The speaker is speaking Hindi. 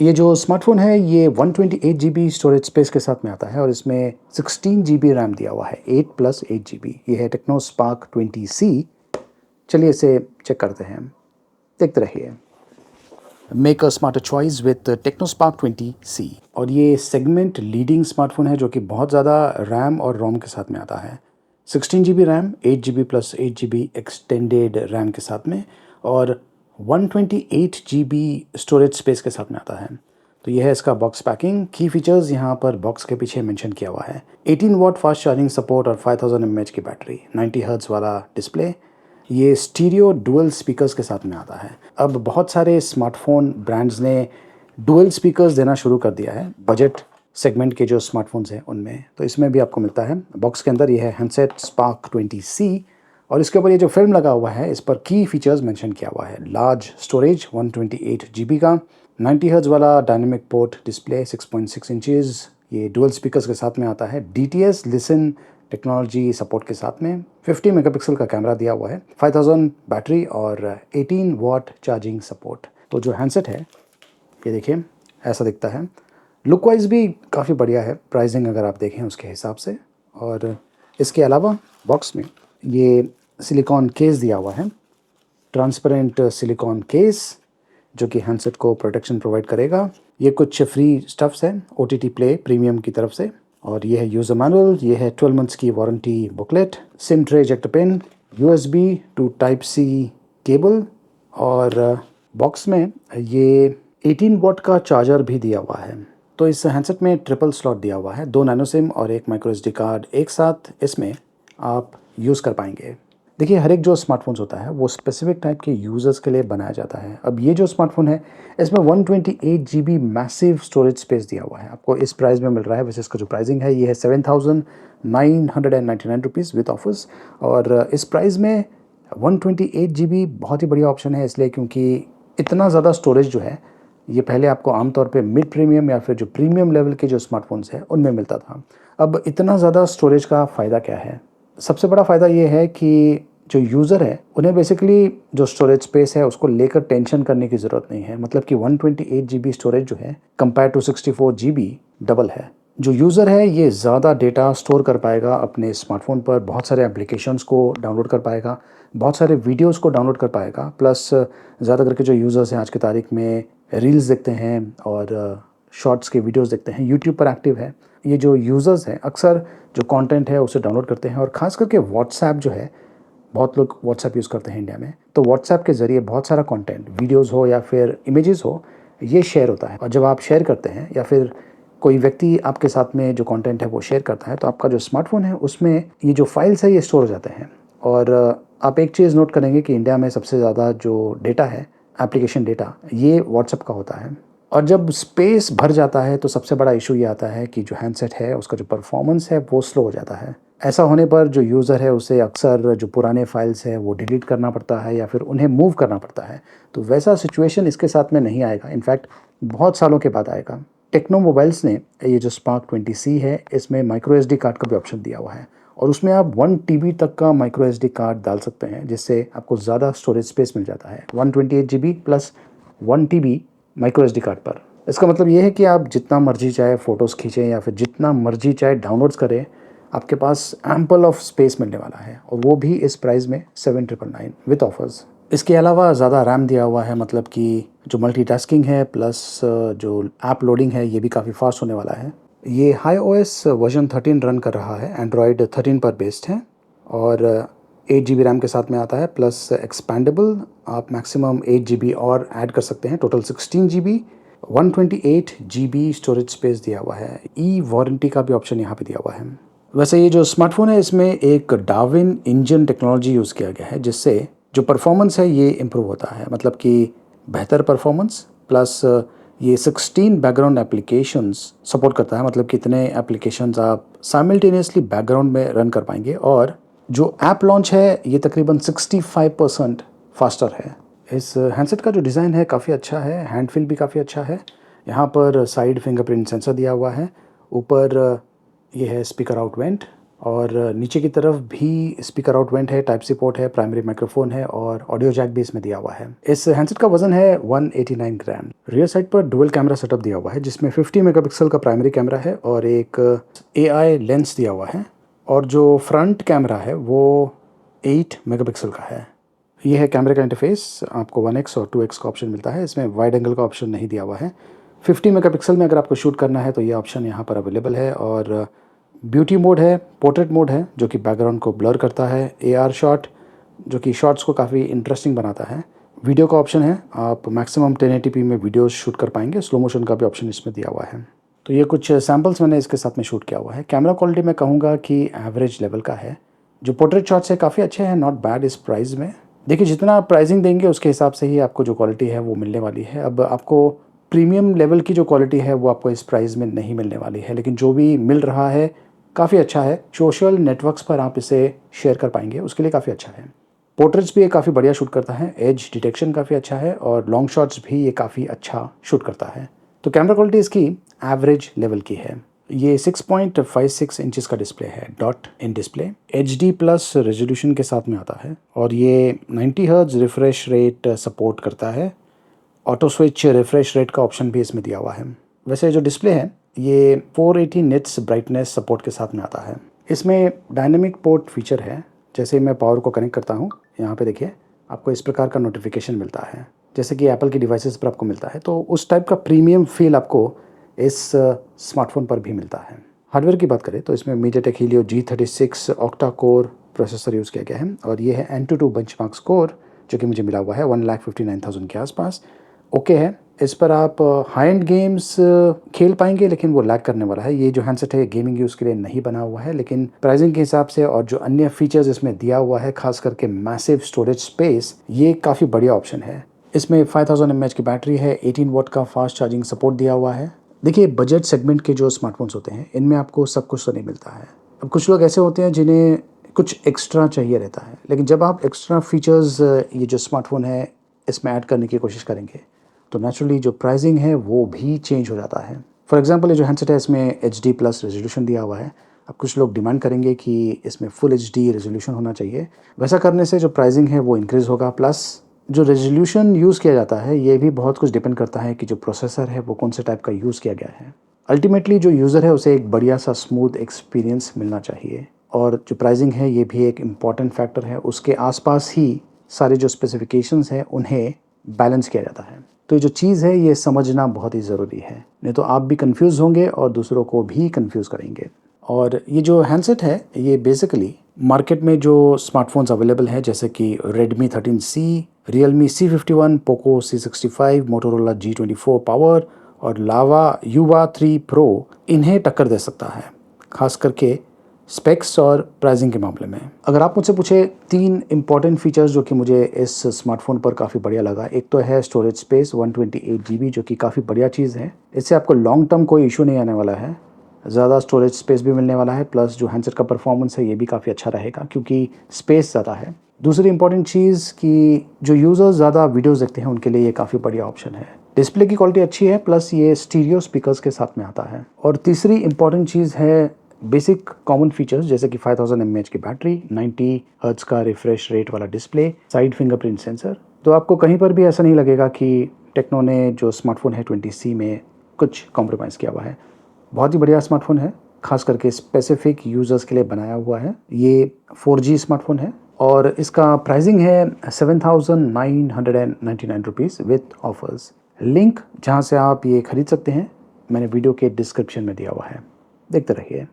ये जो स्मार्टफ़ोन है ये 128 जीबी स्टोरेज स्पेस के साथ में आता है और इसमें 16 जीबी रैम दिया हुआ है, 8 प्लस 8 जीबी। ये है टेक्नो स्पार्क 20C। चलिए इसे चेक करते हैं, देखते रहिए। Make a smarter choice with Tecno Spark 20C। और ये सेगमेंट लीडिंग स्मार्टफोन है जो कि बहुत ज़्यादा रैम और रोम के साथ में आता है। 16 GB RAM, 8 GB plus 8 GB extended RAM के साथ में और 128 जीबी स्टोरेज स्पेस के साथ में आता है। तो यह है इसका बॉक्स पैकिंग। की फीचर्स यहाँ पर बॉक्स के पीछे मेंशन किया हुआ है। 18 वॉट फास्ट चार्जिंग सपोर्ट और 5000 mAh की बैटरी, 90 हर्ट्ज वाला डिस्प्ले। ये स्टीरियो डुअल स्पीकर्स के साथ में आता है। अब बहुत सारे स्मार्टफोन ब्रांड्स ने डुअल स्पीकर्स देना शुरू कर दिया है बजट सेगमेंट के जो स्मार्टफोन्स हैं उनमें, तो इसमें भी आपको मिलता है। बॉक्स के अंदर ये है हैंडसेट स्पार्क 20C और इसके ऊपर ये जो फिल्म लगा हुआ है इस पर की फीचर्स मेंशन किया हुआ है। लार्ज स्टोरेज 128 जीबी का, 90 हर्ट्ज वाला डायनेमिक पोर्ट डिस्प्ले, 6.6 इंचेस। ये डुअल स्पीकर्स के साथ में आता है। DTS लिसन टेक्नोलॉजी सपोर्ट के साथ में 50 मेगापिक्सल का कैमरा दिया हुआ है, 5000 बैटरी और 18 वॉट चार्जिंग सपोर्ट। तो जो हैंडसेट है ये देखिए ऐसा दिखता है। लुक वाइज भी काफ़ी बढ़िया है, प्राइसिंग अगर आप देखें उसके हिसाब से। और इसके अलावा बॉक्स में ये सिलिकॉन केस दिया हुआ है, ट्रांसपेरेंट सिलिकॉन केस जो कि हैंडसेट को प्रोटेक्शन प्रोवाइड करेगा। ये कुछ फ्री स्टफ्स है OTT प्ले प्रीमियम की तरफ से। और ये है यूज़र मैनुअल, ये है 12 मंथ्स की warranty booklet, SIM tray ejector pin, USB to type C cable और बॉक्स में ये 18 वॉट का चार्जर भी दिया हुआ है। तो इस हैंडसेट में ट्रिपल स्लॉट दिया हुआ है, 2 नैनो सिम और एक माइक्रो SD कार्ड एक साथ इसमें आप यूज़ कर पाएंगे। देखिए हर एक जो स्मार्टफोन्स होता है वो स्पेसिफिक टाइप के यूज़र्स के लिए बनाया जाता है। अब ये जो स्मार्टफोन है इसमें 128 जीबी मैसिव स्टोरेज स्पेस दिया हुआ है, आपको इस प्राइस में मिल रहा है। वैसे इसका जो प्राइसिंग है ये है 7999 रुपीज़ विद ऑफर्स। और इस प्राइस में 128 जीबी बहुत ही बढ़िया ऑप्शन है, इसलिए क्योंकि इतना ज़्यादा स्टोरेज जो है ये पहले आपको आमतौर पे मिड प्रीमियम या फिर जो प्रीमियम लेवल के जो स्मार्टफोन्स हैं उनमें मिलता था। अब इतना ज़्यादा स्टोरेज का फ़ायदा क्या है? सबसे बड़ा फ़ायदा ये है कि जो यूज़र है उन्हें बेसिकली जो स्टोरेज स्पेस है उसको लेकर टेंशन करने की ज़रूरत नहीं है। मतलब कि 128 जीबी स्टोरेज जो है कंपेयर टू 64 जीबी डबल है। जो यूज़र है ये ज़्यादा डेटा स्टोर कर पाएगा अपने स्मार्टफोन पर, बहुत सारे एप्लीकेशंस को डाउनलोड कर पाएगा, बहुत सारे वीडियोज़ को डाउनलोड कर पाएगा। प्लस ज़्यादा करके जो यूज़र्स हैं आज की तारीख में रील्स देखते हैं और शॉर्ट्स के वीडियोज़ देखते हैं, यूट्यूब पर एक्टिव है। ये जो यूज़र्स हैं अक्सर जो कंटेंट है उसे डाउनलोड करते हैं और ख़ास करके व्हाट्सएप जो है, बहुत लोग व्हाट्सएप यूज़ करते हैं इंडिया में, तो व्हाट्सएप के ज़रिए बहुत सारा कंटेंट, वीडियोज़ हो या फिर इमेजेस हो, ये शेयर होता है। और जब आप शेयर करते हैं या फिर कोई व्यक्ति आपके साथ में जो कंटेंट है वो शेयर करता है तो आपका जो स्मार्टफोन है उसमें ये जो फाइल्स है ये स्टोर हो जाते हैं। और आप एक चीज़ नोट करेंगे कि इंडिया में सबसे ज़्यादा जो डेटा है, एप्लीकेशन डेटा, ये व्हाट्सएप का होता है। और जब स्पेस भर जाता है तो सबसे बड़ा इशू ये आता है कि जो हैंडसेट है उसका जो परफॉर्मेंस है वो स्लो हो जाता है। ऐसा होने पर जो यूज़र है उसे अक्सर जो पुराने फाइल्स है वो डिलीट करना पड़ता है या फिर उन्हें मूव करना पड़ता है। तो वैसा सिचुएशन इसके साथ में नहीं आएगा, इनफैक्ट बहुत सालों के बाद आएगा। टेक्नो मोबाइल्स ने ये जो स्पार्क 20C है इसमें माइक्रो SD कार्ड का भी ऑप्शन दिया हुआ है और उसमें आप 1 TB तक का माइक्रो SD कार्ड डाल सकते हैं, जिससे आपको ज़्यादा स्टोरेज स्पेस मिल जाता है। 128 GB plus 1 TB micro SD card पर। इसका मतलब ये है कि आप जितना मर्जी चाहे फ़ोटोज़ खींचें या फिर जितना मर्जी चाहे डाउनलोड्स करें, आपके पास एम्पल ऑफ स्पेस मिलने वाला है और वो भी इस प्राइस में 7999 विद ऑफर्स। इसके अलावा ज़्यादा रैम दिया हुआ है, मतलब कि जो मल्टीटास्किंग है प्लस जो ऐप लोडिंग है ये भी काफ़ी फास्ट होने वाला है। ये हाई OS वर्जन 13 रन कर रहा है, एंड्रॉयड 13 पर बेस्ड है और 8 GB रैम के साथ में आता है प्लस एक्सपैंडेबल, आप मैक्सिमम 8 GB और ऐड कर सकते हैं, total 16 GB। 128 GB storage space दिया हुआ है। वारंटी का भी ऑप्शन यहाँ पे दिया हुआ है। वैसे ये जो स्मार्टफोन है इसमें एक डार्विन इंजन टेक्नोलॉजी यूज़ किया गया है, जिससे जो परफॉर्मेंस है ये इम्प्रूव होता है। मतलब कि बेहतर परफॉर्मेंस प्लस ये 16 बैकग्राउंड एप्लीकेशंस सपोर्ट करता है। मतलब कि इतने एप्लीकेशंस आप साइमल्टेनियसली बैकग्राउंड में रन कर पाएंगे और जो ऐप लॉन्च है ये तकरीबन 65% फास्टर है। इस हैंडसेट का जो डिज़ाइन है काफ़ी अच्छा है, हैंड फील भी काफ़ी अच्छा है। यहाँ पर साइड फिंगरप्रिंट सेंसर दिया हुआ है, ऊपर ये है स्पीकर आउट वेंट और नीचे की तरफ भी स्पीकर आउट वेंट है, टाइप सी पोर्ट है, प्राइमरी माइक्रोफोन है और ऑडियो जैक भी इसमें दिया हुआ है। इस हैंडसेट का वजन है 189 ग्राम। रियर साइड पर डुअल कैमरा सेटअप दिया हुआ है जिसमें 50 मेगापिक्सल का प्राइमरी कैमरा है और एक AI लेंस दिया हुआ है और जो फ्रंट कैमरा है वो 8 मेगापिक्सल का है। ये है कैमरे का इंटरफेस। आपको 1x और 2x का ऑप्शन मिलता है। इसमें वाइड एंगल का ऑप्शन नहीं दिया हुआ है। 50 मेगापिक्सल में अगर आपको शूट करना है तो ये ऑप्शन यहाँ पर अवेलेबल है और ब्यूटी मोड है, पोर्ट्रेट मोड है जो कि बैकग्राउंड को ब्लर करता है, AR शॉट जो कि शॉट्स को काफ़ी इंटरेस्टिंग बनाता है। वीडियो का ऑप्शन है, आप मैक्सिमम 1080p में वीडियोस शूट कर पाएंगे। स्लो मोशन का भी ऑप्शन इसमें दिया हुआ है। तो ये कुछ सैम्पल्स मैंने इसके साथ में शूट किया हुआ है। कैमरा क्वालिटी मैं कहूँगा कि एवरेज लेवल का है। जो पोर्ट्रेट शॉट्स है काफ़ी अच्छे हैं, नॉट बैड इस प्राइस में। देखिए जितना आप प्राइसिंग देंगे उसके हिसाब से ही आपको जो क्वालिटी है वो मिलने वाली है। अब आपको प्रीमियम लेवल की जो क्वालिटी है वो आपको इस प्राइस में नहीं मिलने वाली है, लेकिन जो भी मिल रहा है काफ़ी अच्छा है। सोशल नेटवर्क्स पर आप इसे शेयर कर पाएंगे, उसके लिए काफ़ी अच्छा है। पोर्ट्रेट्स भी ये काफ़ी बढ़िया शूट करता है, एज डिटेक्शन काफ़ी अच्छा है और लॉन्ग शॉट्स भी ये काफ़ी अच्छा शूट करता है। तो कैमरा क्वालिटी इसकी एवरेज लेवल की है। ये 6.56 इंचेस का डिस्प्ले है, dot in display, HD plus resolution के साथ में आता है और ये 90 हर्ट्ज रिफ्रेश रेट सपोर्ट करता है। ऑटो स्विच रिफ्रेश रेट का ऑप्शन भी इसमें दिया हुआ है। वैसे जो डिस्प्ले है ये 480 निट्स ब्राइटनेस सपोर्ट के साथ में आता है। इसमें डायनेमिक पोर्ट फीचर है। जैसे मैं पावर को कनेक्ट करता हूँ, यहाँ पे देखिए आपको इस प्रकार का नोटिफिकेशन मिलता है जैसे कि एप्पल की डिवाइसेस पर आपको मिलता है। तो उस टाइप का प्रीमियम फील आपको इस स्मार्टफोन पर भी मिलता है। हार्डवेयर की बात करें तो इसमें MediaTek Helio G36 octa core processor use किया गया है और ये है Antutu बेंचमार्क स्कोर जो कि मुझे मिला हुआ है 1,59,000 के आसपास। ओके है। इस पर आप हाई एंड गेम्स खेल पाएंगे लेकिन वो लैग करने वाला है। ये जो हैंडसेट है गेमिंग यूज़ के लिए नहीं बना हुआ है, लेकिन प्राइसिंग के हिसाब से और जो अन्य फीचर्स इसमें दिया हुआ है, खास करके मैसिव स्टोरेज स्पेस, ये काफ़ी बढ़िया ऑप्शन है। इसमें 5000 mAh की बैटरी है, 18 वॉट का फास्ट चार्जिंग सपोर्ट दिया हुआ है। देखिए बजट सेगमेंट के जो स्मार्टफोन्स होते हैं इनमें आपको सब कुछ तो नहीं मिलता है। अब कुछ लोग ऐसे होते हैं जिन्हें कुछ एक्स्ट्रा चाहिए रहता है, लेकिन जब आप एक्स्ट्रा फीचर्स ये जो स्मार्टफोन है इसमें ऐड करने की कोशिश करेंगे तो नेचुरली जो प्राइसिंग है वो भी चेंज हो जाता है। फॉर एग्जांपल ये जो हैंडसेट है इसमें HD प्लस रेजोल्यूशन दिया हुआ है। अब कुछ लोग डिमांड करेंगे कि इसमें फुल HD रेजोल्यूशन होना चाहिए। वैसा करने से जो प्राइसिंग है वो इंक्रीज़ होगा, प्लस जो रेजोल्यूशन यूज़ किया जाता है ये भी बहुत कुछ डिपेंड करता है कि जो प्रोसेसर है वो कौन से टाइप का यूज़ किया गया है। अल्टीमेटली जो यूज़र है उसे एक बढ़िया सा स्मूथ एक्सपीरियंस मिलना चाहिए और जो प्राइसिंग है ये भी एक इम्पॉर्टेंट फैक्टर है। उसके आसपास ही सारे जो स्पेसिफिकेशंस हैं उन्हें बैलेंस किया जाता है। तो ये जो चीज़ है ये समझना बहुत ही ज़रूरी है, नहीं तो आप भी कंफ्यूज होंगे और दूसरों को भी कंफ्यूज करेंगे। और ये जो हैंडसेट है ये बेसिकली मार्केट में जो स्मार्टफोन्स अवेलेबल हैं जैसे कि Redmi 13C, Realme C51, Poco C65, Motorola G24 power और लावा युवा 3 Pro इन्हें टक्कर दे सकता है, खास करके स्पेक्स और प्राइसिंग के मामले में। अगर आप मुझसे पूछे 3 इंपॉर्टेंट फीचर्स जो कि मुझे इस स्मार्टफोन पर काफ़ी बढ़िया लगा, एक तो है स्टोरेज स्पेस 128 GB जो कि काफ़ी बढ़िया चीज़ है। इससे आपको लॉन्ग टर्म कोई इशू नहीं आने वाला है, ज़्यादा स्टोरेज स्पेस भी मिलने वाला है, प्लस जो हैंडसेट का परफॉर्मेंस है ये भी काफ़ी अच्छा रहेगा क्योंकि स्पेस ज़्यादा है। दूसरी इंपॉर्टेंट चीज़ कि जो यूज़र्स ज़्यादा वीडियोज़ देखते हैं उनके लिए ये काफ़ी बढ़िया ऑप्शन है। डिस्प्ले की क्वालिटी अच्छी है, प्लस ये स्टीरियो स्पीकर्स के साथ में आता है। और तीसरी इंपॉर्टेंट चीज़ है बेसिक कॉमन फीचर्स जैसे कि 5000 mAh की बैटरी, 90 हर्ट्ज का रिफ्रेश रेट वाला डिस्प्ले, साइड फिंगरप्रिंट सेंसर। तो आपको कहीं पर भी ऐसा नहीं लगेगा कि टेक्नो ने जो स्मार्टफोन है 20C में कुछ कॉम्प्रोमाइज़ किया हुआ है। बहुत ही बढ़िया स्मार्टफोन है, खास करके स्पेसिफिक यूज़र्स के लिए बनाया हुआ है। ये 4G स्मार्टफोन है और इसका प्राइसिंग है 7999 रुपीज़ विथ ऑफर्स। लिंक जहाँ से आप ये खरीद सकते हैं मैंने वीडियो के डिस्क्रिप्शन में दिया हुआ है, देखते रहिए।